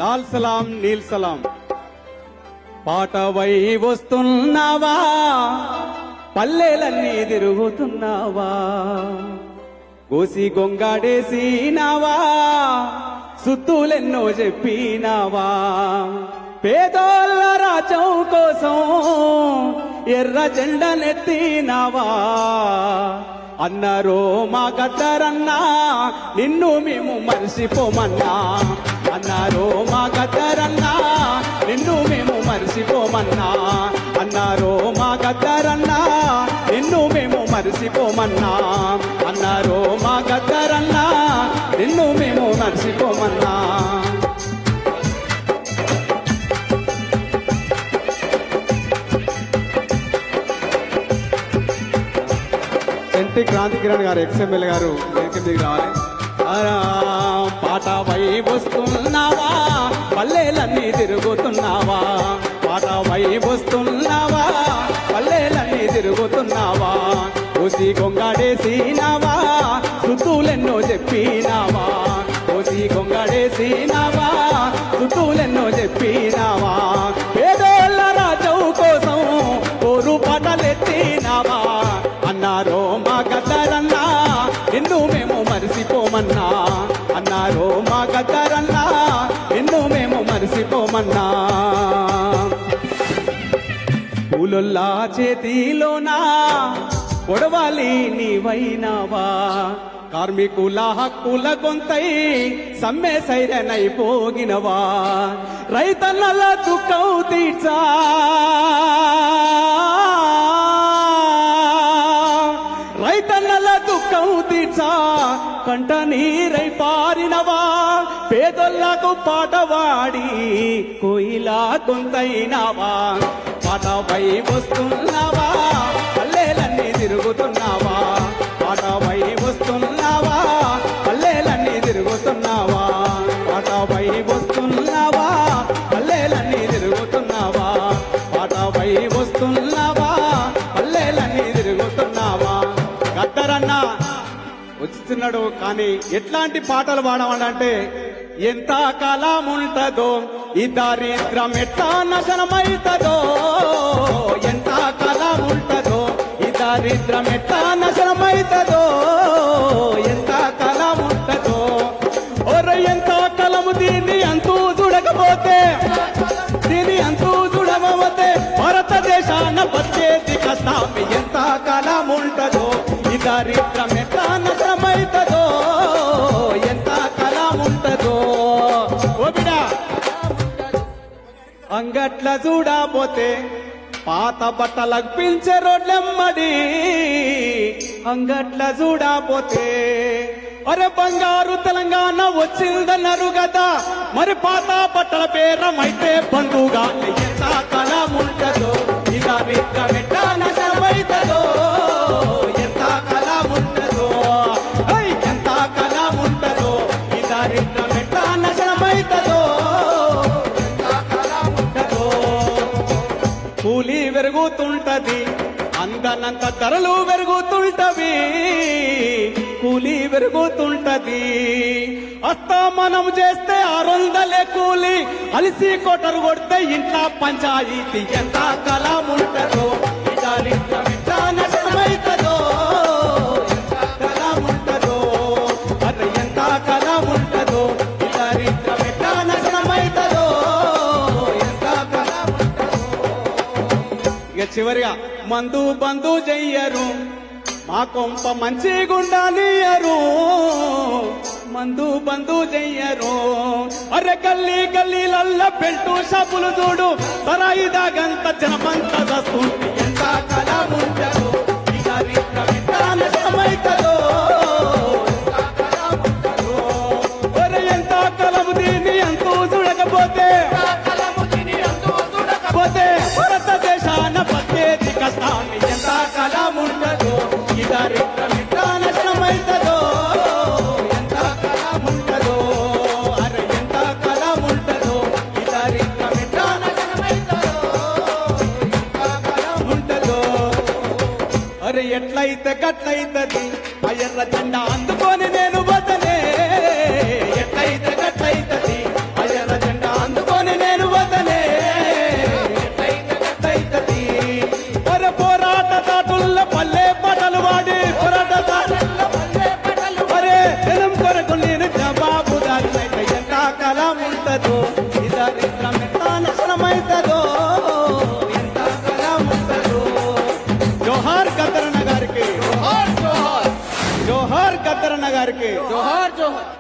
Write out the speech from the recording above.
లాల్ సలాం నీల్ సలాం పాటవై వస్తున్నావా, పల్లెలన్నీ తిరుగుతున్నావా, కోసి గొంగాడేసినావా, సుత్తులెన్నో చెప్పినావా, పేదోళ్ళ రాజ్యం కోసం ఎర్ర జెండనెత్తినావా, అన్నారో మా గద్దరన్నా నిన్ను మేము మర్చిపోమన్నా, అన్నారో మా గద్దరన్నా నిన్ను మేము మర్చిపోమన్నా, అన్నారో మా గద్దరన్నా నిన్ను మేము మర్చిపోమన్నా, అన్నారో మా గద్దరన్నా నిన్ను మేము మర్చిపోమన్నా. చెంటి క్రాంతి కిరణ్ గారు ఎక్స్ఎమ్మెల్యే గారు దిగి రావాలి. పాటవై వస్తున్నావా, పల్లెలన్నీ తిరుగుతున్నావా, పాటవై వస్తున్నావా, పల్లెలన్నీ తిరుగుతున్నావా, కోసి గొంగాడేసినావా, సుత్తులెన్నో చెప్పినావా, కోసి గొంగాడేసినావా, సుత్తులెన్నో చెప్పినావా, పేదోళ్ళ రాజ్యం కోసం కోరు పాటలెత్తినావా, అన్నారో మా గద్దరన్నా నిన్ను మేము మరిసిపోమన్నా, అన్నారో మా గద్దరన్నా నిన్ను మేము మరిసిపోమన్నా. పూలుల్లా చేతిలోనా కొడవాలి నీవైనావా, కార్మికుల హక్కుల గొంతై సమ్మె సైరనైపోగినవా, రైతన్నల దుఃఖం తీర్చా, రైతన్నల దుఃఖం తీర్చా, కంట నీరై పారినవా, పేదోళ్లకు పాటవాడి కోయిలా గొంతైనావా, పాటపై వస్తున్నావా, పల్లెలన్నీ తిరుగుతున్నావా, పాటపై వస్తున్నావా, పల్లెలన్నీ తిరుగుతున్నావా, పాటపై వస్తున్నావా, పల్లెలన్నీ తిరుగుతున్నావా, పాటపై వస్తున్నావా, పల్లెలన్నీ తిరుగుతున్నావా. గద్దరన్న వచ్చిస్తున్నాడు కానీ ఎట్లాంటి పాటలు పాడమంటే, ఎంత కాలం ఉంటదో ఈ దారిద్రం ఎట్లా నశనమైతదో, ఎంత కాలం ఉంటదో ఈ దారిద్రం ఎట్లా నశనమైతదో, ఎంత కాలం ఉంటదో, ఒరే ఎంత కాలము దీన్ని అంతూ చూడకపోతే, దీని అంతూ చూడకపోతే భారతదేశాన బతికేది కష్టం, ఎంత కాలం ఉంటదో ఈ దారిద్రం ఎట్లా నశనమైతదో, ఎంత కాలం ఉంటదో. అంగట్ల చూడపోతే పాత బట్టలకు పిలిచే రోడ్లెమ్మడి, అంగట్ల చూడపోతే అరే బంగారు తెలంగాణ వచ్చిందన్నారు కదా, మరి పాత బట్టల పేరమైతే బంధుగా ఎంత కాలం ఉంటదో ఈ దారిద్రం ఎట్లా నశనమైతదో, ఎంత కాలం ఉంటదో, ఎంత కాలం ఉంటదో ఈ దారిద్రం ఎట్లా నశనమైతదో. కూలీ పెరుగుతుంటది, అందనంత ధరలు పెరుగుతుంటవి, కూలీ పెరుగుతుంటది, అస్తమానం చేస్తే 600 కూలి, అలిసి కొట్టరు కొడితే ఇంట్లో పంచాయతీ, ఎంత కాలం ఉంటదో ఈ దారిద్రం ఎట్లా నశనమైతదో, ఎంత కాలం ఉంటదో, అరే ఎంత కాలం ఉంటదో ఈ దారిద్రం ఎట్లా నశనమైతదో, ఎంత కాలం ఉంటదో. ఇక చివరిగా మందు బంధు చెయ్యరు, మా కొంప మంచి గుండానియరు, మందు బంధు చెయ్యరు, అరే గల్లీ గల్లీలల్ల పెంటు షాపులు చూడు, సరాయి దాగంత జనమంత వస్తుంది, ఎంత కాలం ఉంటదో ఈ దారిద్రం ఎట్లా నశనమైతదో, ఎంత కాలం ఉంటదో, అరే ఎంత కాలము దీన్ని అంతూ చూడకపోతే, భారతదేశాన బతికేది కష్టాన్ని, ఎంత కాలం ఉంటదో ఈ దారిద్రం ఎట్లా నశనమైతదో, ఎంత కాలం ఉంటదో, అరే ఎంత కాలం ఉంటదో ఈ దారిద్రం ఎట్లా నశనమైతదో, ఎంత కాలం ఉంటదో. అరే ఎట్లయితే గట్లయితది ఆ ఎర్ర జెండా అందుకొని నేను వదనే, ఎట్లయితే గట్లయితది ఆ ఎర్ర జెండా గారికి జోహార్ జోహార్